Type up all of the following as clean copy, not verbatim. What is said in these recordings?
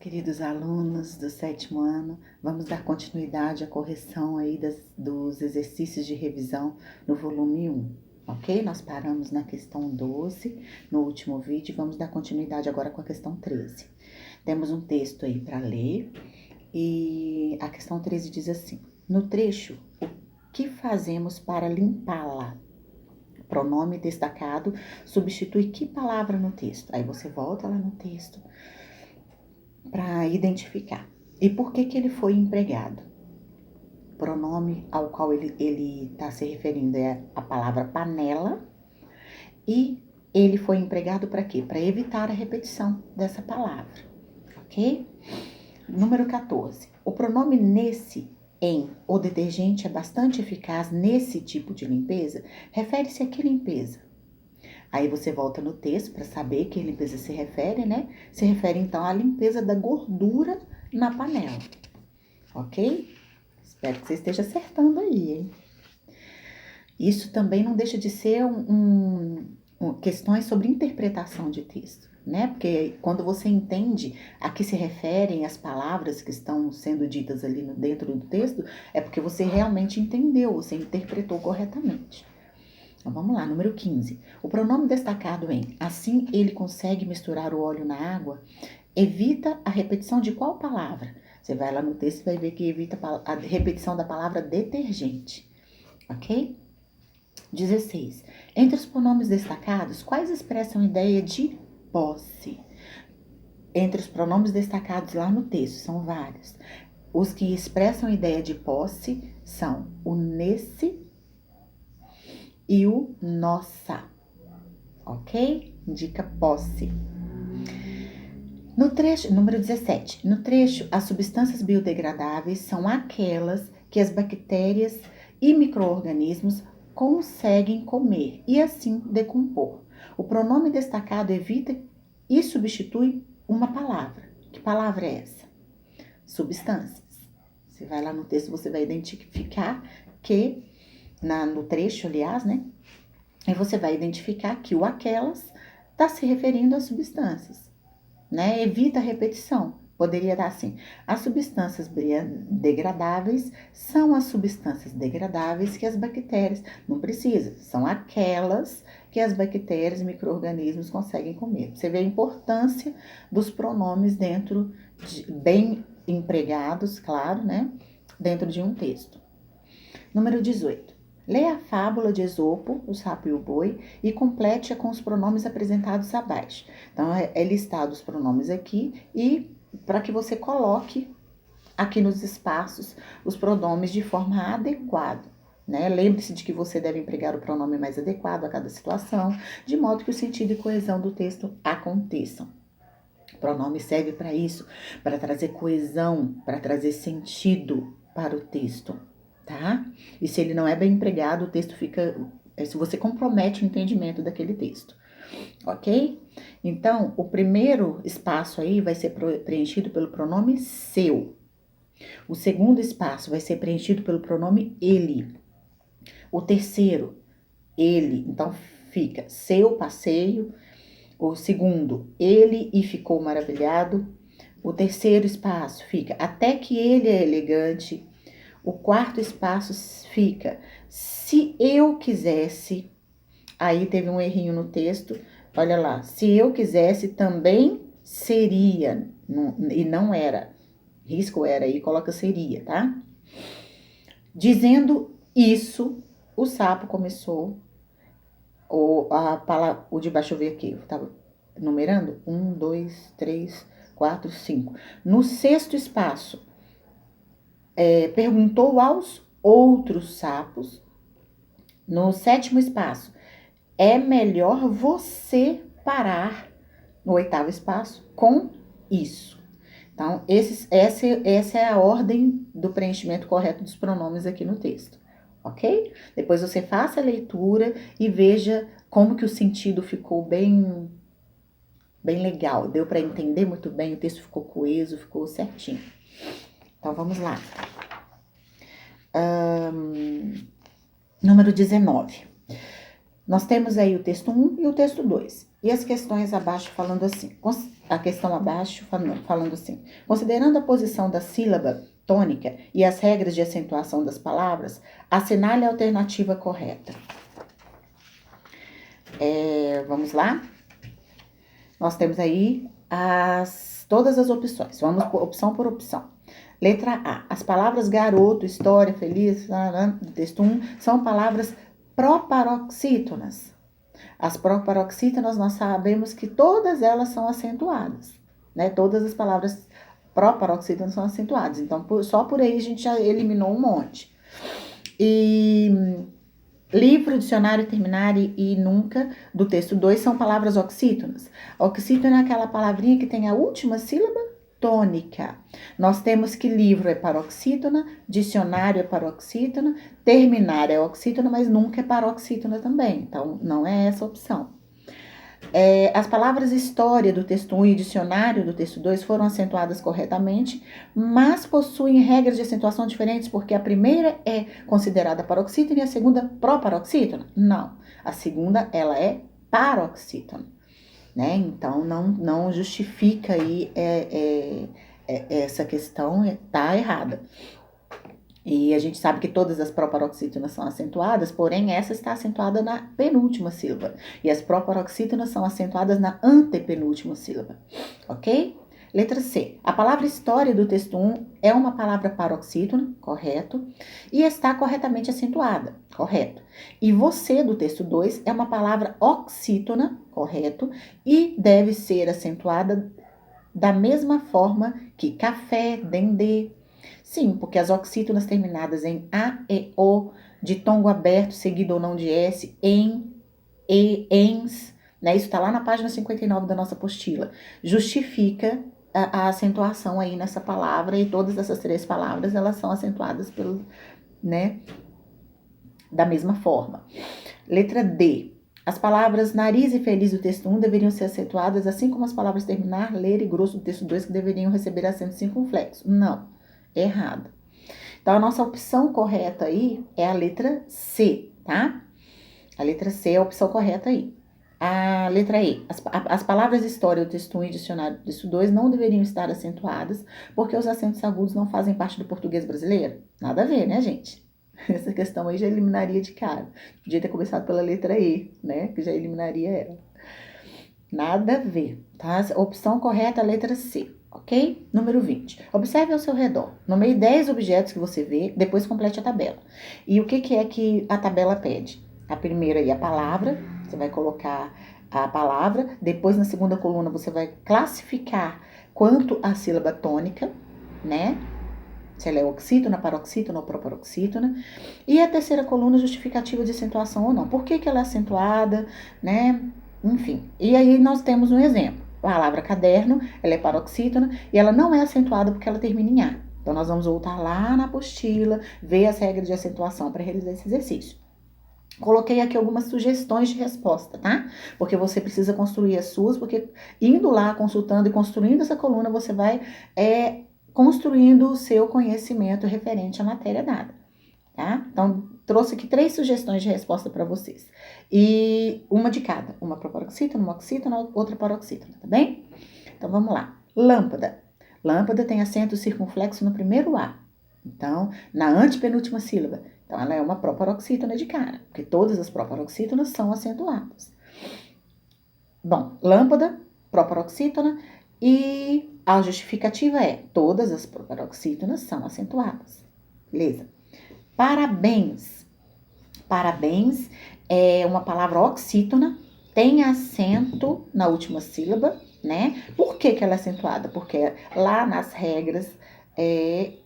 queridos alunos do 7º ano, vamos dar continuidade à correção aí dos exercícios de revisão no volume 1, ok? Nós paramos na questão 12 no último vídeo e vamos dar continuidade agora com a questão 13. Temos um texto aí para ler e a questão 13 diz assim: no trecho, o que fazemos para limpá-la? Pronome destacado substitui que palavra no texto? Aí você volta lá no texto para identificar. E por que ele foi empregado? O pronome ao qual ele está se referindo é a palavra panela. E ele foi empregado para quê? Para evitar a repetição dessa palavra, ok? Número 14. O pronome nesse, em, o detergente é bastante eficaz nesse tipo de limpeza, refere-se a que limpeza? Aí você volta no texto para saber que limpeza se refere, né? Se refere, então, à limpeza da gordura na panela, ok? Espero que você esteja acertando aí, hein? Isso também não deixa de ser questões sobre interpretação de texto, né? Porque quando você entende a que se referem as palavras que estão sendo ditas ali dentro do texto, é porque você realmente entendeu, você interpretou corretamente. Então, vamos lá, número 15. O pronome destacado em assim ele consegue misturar o óleo na água evita a repetição de qual palavra? Você vai lá no texto e vai ver que evita a repetição da palavra detergente, ok? 16. Entre os pronomes destacados, quais expressam a ideia de posse? Entre os pronomes destacados lá no texto, são vários. Os que expressam a ideia de posse são o nesse e o nossa, ok? Indica posse. No trecho, número 17, no trecho, as substâncias biodegradáveis são aquelas que as bactérias e micro-organismos conseguem comer e assim decompor. O pronome destacado evita e substitui uma palavra. Que palavra é essa? Substâncias. Você vai lá no texto, você vai identificar que no trecho, aliás, né? E você vai identificar que o aquelas está se referindo às substâncias, né? Evita a repetição. Poderia dar assim: as substâncias degradáveis são as substâncias degradáveis que as bactérias não precisam, são aquelas que as bactérias e micro-organismos conseguem comer. Você vê a importância dos pronomes bem empregados, claro, né? Dentro de um texto. Número 18. Leia a fábula de Esopo, o sapo e o boi, e complete-a com os pronomes apresentados abaixo. Então, é listado os pronomes aqui e para que você coloque aqui nos espaços os pronomes de forma adequada, né? Lembre-se de que você deve empregar o pronome mais adequado a cada situação, de modo que o sentido e coesão do texto aconteçam. O pronome serve para isso, para trazer coesão, para trazer sentido para o texto, tá? E se ele não é bem empregado, o texto se você compromete o entendimento daquele texto, ok? Então, o primeiro espaço aí vai ser preenchido pelo pronome seu. O segundo espaço vai ser preenchido pelo pronome ele. O terceiro, ele. Então, fica seu passeio. O segundo, ele e ficou maravilhado. O terceiro espaço fica até que ele é elegante. O quarto espaço fica se eu quisesse. Aí teve um errinho no texto. Olha lá, se eu quisesse também seria, e não era. Risco era aí, coloca seria, tá? Dizendo isso, o sapo começou, o de baixo eu ver aqui, eu tava numerando, 1, 2, 3, 4, 5. No sexto espaço, perguntou aos outros sapos. No sétimo espaço, é melhor você parar, no oitavo espaço, com isso. Então, essa é a ordem do preenchimento correto dos pronomes aqui no texto, ok? Depois você faça a leitura e veja como que o sentido ficou bem legal. Deu para entender muito bem, o texto ficou coeso, ficou certinho. Então, vamos lá. Número 19. Nós temos aí o texto 1 e o texto 2. E as questões abaixo falando assim: a questão abaixo, falando assim: considerando a posição da sílaba tônica e as regras de acentuação das palavras, assinale a alternativa correta. Vamos lá? Nós temos aí todas as opções. Vamos opção por opção. Letra A. As palavras garoto, história, feliz, do texto 1, são palavras proparoxítonas. As proparoxítonas, nós sabemos que todas elas são acentuadas, né? Todas as palavras proparoxítonas são acentuadas. Então, só por aí a gente já eliminou um monte. E livro, dicionário, terminário e nunca, do texto 2, são palavras oxítonas. Oxítona é aquela palavrinha que tem a última sílaba tônica. Nós temos que livro é paroxítona, dicionário é paroxítona, terminário é oxítona, mas nunca é paroxítona também. Então, não é essa a opção. As palavras história do texto 1 e dicionário do texto 2 foram acentuadas corretamente, mas possuem regras de acentuação diferentes, porque a primeira é considerada paroxítona e a segunda proparoxítona. Não, a segunda ela é paroxítona, né? Então não justifica aí essa questão, tá errada. E a gente sabe que todas as proparoxítonas são acentuadas, porém essa está acentuada na penúltima sílaba. E as proparoxítonas são acentuadas na antepenúltima sílaba. Ok? Letra C. A palavra história do texto 1 é uma palavra paroxítona, correto? E está corretamente acentuada, correto? E você do texto 2 é uma palavra oxítona, correto? E deve ser acentuada da mesma forma que café, dendê. Sim, porque as oxítonas terminadas em A, E, O, de tongo aberto, seguido ou não de S, em, E, ens, né? Isso está lá na página 59 da nossa apostila. Justifica a acentuação aí nessa palavra, e todas essas 3 palavras, elas são acentuadas né, da mesma forma. Letra D. As palavras nariz e feliz do texto 1 deveriam ser acentuadas, assim como as palavras terminar, ler e grosso do texto 2, que deveriam receber acento circunflexo. Não. Errado. Então, a nossa opção correta aí é a letra C, tá? A letra C é a opção correta aí. A letra E. As palavras história do texto 1 e dicionário do texto 2 não deveriam estar acentuadas, porque os acentos agudos não fazem parte do português brasileiro. Nada a ver, né, gente? Essa questão aí já eliminaria de cara. Podia ter começado pela letra E, né? Que já eliminaria ela. Nada a ver, tá? A opção correta é a letra C. Ok? Número 20. Observe ao seu redor. Nomeie 10 objetos que você vê, depois complete a tabela. E o que é que a tabela pede? A primeira aí, a palavra. Você vai colocar a palavra. Depois, na segunda coluna, você vai classificar quanto a sílaba tônica, né? Se ela é oxítona, paroxítona ou proparoxítona. E a terceira coluna, justificativa de acentuação ou não. Por que ela é acentuada, né? Enfim. E aí, nós temos um exemplo. A palavra caderno, ela é paroxítona e ela não é acentuada porque ela termina em A. Então, nós vamos voltar lá na apostila, ver as regras de acentuação para realizar esse exercício. Coloquei aqui algumas sugestões de resposta, tá? Porque você precisa construir as suas, porque indo lá, consultando e construindo essa coluna, você vai construindo o seu conhecimento referente à matéria dada, tá? Então, trouxe aqui 3 sugestões de resposta para vocês. E uma de cada. Uma proparoxítona, uma oxítona, outra paroxítona, tá bem? Então, vamos lá. Lâmpada. Lâmpada tem acento circunflexo no primeiro A. Então, na antepenúltima sílaba. Então, ela é uma proparoxítona de cara, porque todas as proparoxítonas são acentuadas. Bom, lâmpada, proparoxítona, e a justificativa é: todas as proparoxítonas são acentuadas. Beleza? Parabéns. Parabéns é uma palavra oxítona, tem acento na última sílaba, né? Por que ela é acentuada? Porque lá nas regras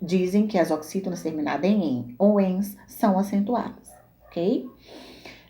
dizem que as oxítonas terminadas em en ou ens são acentuadas, ok?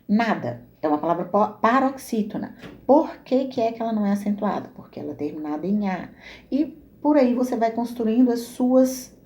Nada é uma palavra paroxítona. Por que é que ela não é acentuada? Porque ela é terminada em A. E por aí você vai construindo as suas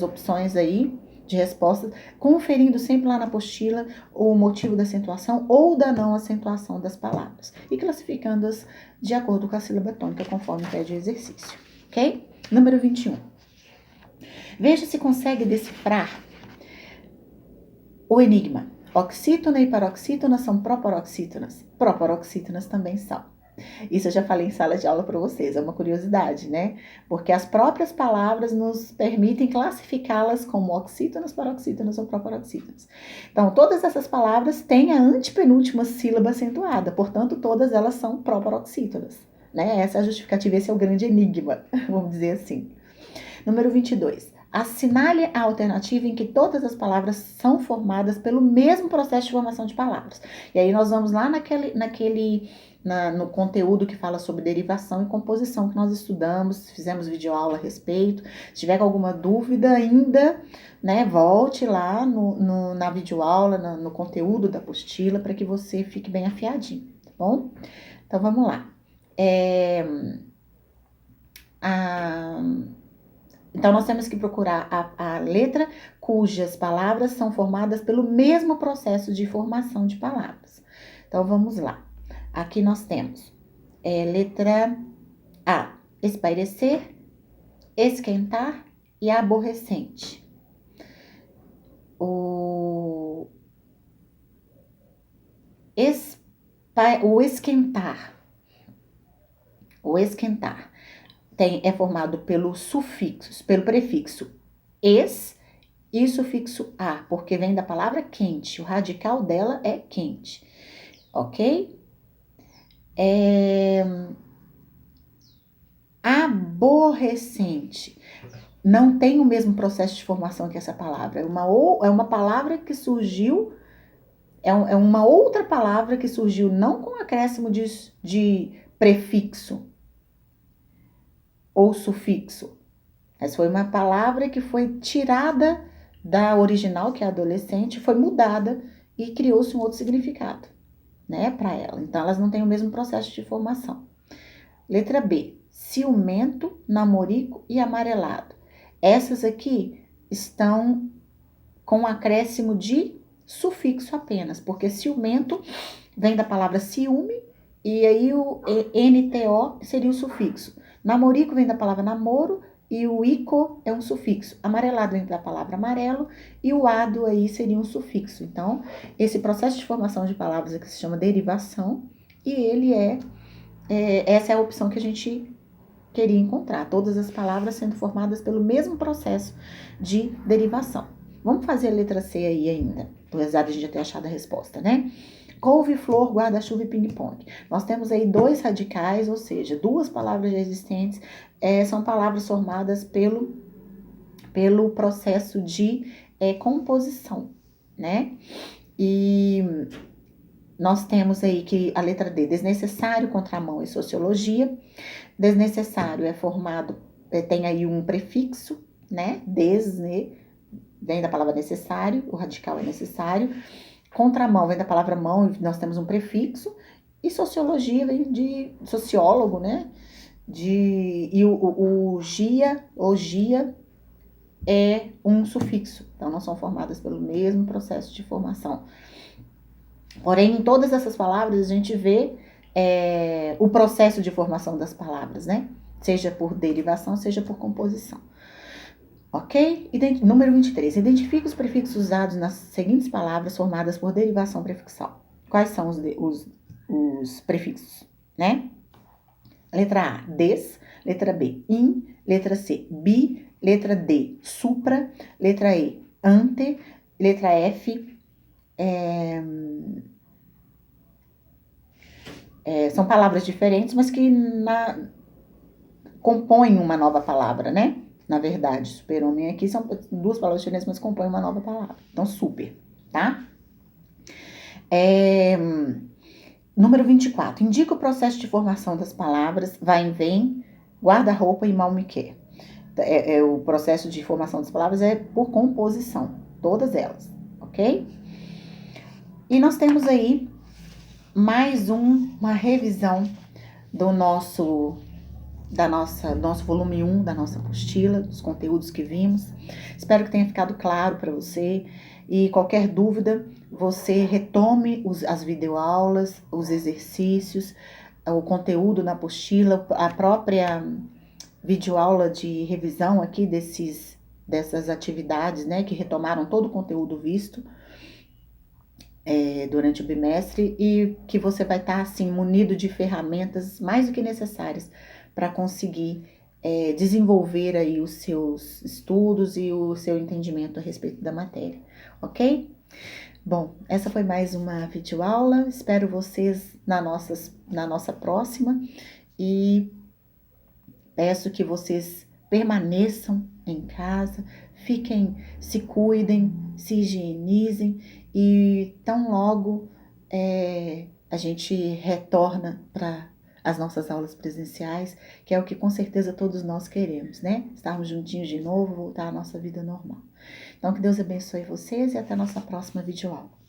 opções aí de respostas, conferindo sempre lá na apostila o motivo da acentuação ou da não acentuação das palavras e classificando-as de acordo com a sílaba tônica, conforme pede o exercício, ok? Número 21. Veja se consegue decifrar o enigma. Oxítona e paroxítona são proparoxítonas. Proparoxítonas também são. Isso eu já falei em sala de aula para vocês, é uma curiosidade, né? Porque as próprias palavras nos permitem classificá-las como oxítonas, paroxítonas ou proparoxítonas. Então, todas essas palavras têm a antepenúltima sílaba acentuada, portanto, todas elas são proparoxítonas, né? Essa é a justificativa, esse é o grande enigma, vamos dizer assim. Número 22. Assinale a alternativa em que todas as palavras são formadas pelo mesmo processo de formação de palavras. E aí nós vamos lá no conteúdo que fala sobre derivação e composição que nós estudamos, fizemos videoaula a respeito. Se tiver alguma dúvida ainda, né, volte lá na videoaula, no conteúdo da apostila, para que você fique bem afiadinho, tá bom? Então vamos lá. Então, nós temos que procurar a letra cujas palavras são formadas pelo mesmo processo de formação de palavras. Então, vamos lá. Aqui nós temos letra A, espairecer, esquentar e aborrecente. O esquentar. O esquentar é formado pelo prefixo es e sufixo a, porque vem da palavra quente. O radical dela é quente, ok? Aborrecente. Não tem o mesmo processo de formação que essa palavra. É uma palavra que surgiu, é uma outra palavra que surgiu não com acréscimo de prefixo ou sufixo. Essa foi uma palavra que foi tirada da original, que é adolescente, foi mudada e criou-se um outro significado, né, para ela. Então, elas não têm o mesmo processo de formação. Letra B, ciumento, namorico e amarelado. Essas aqui estão com acréscimo de sufixo apenas, porque ciumento vem da palavra ciúme e aí o NTO seria o sufixo. Namorico vem da palavra namoro e o ico é um sufixo. Amarelado vem da palavra amarelo e o ado aí seria um sufixo. Então, esse processo de formação de palavras aqui se chama derivação e ele essa é a opção que a gente queria encontrar. Todas as palavras sendo formadas pelo mesmo processo de derivação. Vamos fazer a letra C aí ainda, apesar de a gente já ter achado a resposta, né? Couve-flor, guarda-chuva e ping-pong. Nós temos aí dois radicais, ou seja, duas palavras já existentes, são palavras formadas pelo processo de composição, né? E nós temos aí que a letra D, desnecessário, contramão e sociologia. Desnecessário é formado, tem aí um prefixo, né? Vem da palavra necessário, o radical é necessário. Contramão vem da palavra mão, nós temos um prefixo. E sociologia vem de sociólogo, né? E o gia é um sufixo. Então, não são formadas pelo mesmo processo de formação. Porém, em todas essas palavras, a gente vê o processo de formação das palavras, né? Seja por derivação, seja por composição. Ok? Número 23. Identifique os prefixos usados nas seguintes palavras formadas por derivação prefixal. Quais são os prefixos, né? Letra A, des. Letra B, in. Letra C, bi. Letra D, supra. Letra E, ante. Letra F, são palavras diferentes, mas que compõem uma nova palavra, né? Na verdade, super-homem aqui são duas palavras diferentes, mas compõem uma nova palavra. Então, super, tá? Número 24. Indica o processo de formação das palavras vai e vem, guarda-roupa e mal me quer. O processo de formação das palavras é por composição, todas elas, ok? E nós temos aí mais uma revisão do nosso volume 1, da nossa apostila, dos conteúdos que vimos. Espero que tenha ficado claro para você. E qualquer dúvida, você retome as videoaulas, os exercícios, o conteúdo na apostila, a própria videoaula de revisão aqui dessas atividades, né, que retomaram todo o conteúdo visto. durante o bimestre e que você vai estar assim munido de ferramentas mais do que necessárias para conseguir desenvolver aí os seus estudos e o seu entendimento a respeito da matéria, ok? Bom, essa foi mais uma videoaula, espero vocês na nossa próxima e peço que vocês permaneçam em casa, se cuidem, se higienizem e tão logo a gente retorna para as nossas aulas presenciais, que é o que com certeza todos nós queremos, né? Estarmos juntinhos de novo, voltar à nossa vida normal. Então, que Deus abençoe vocês e até a nossa próxima videoaula.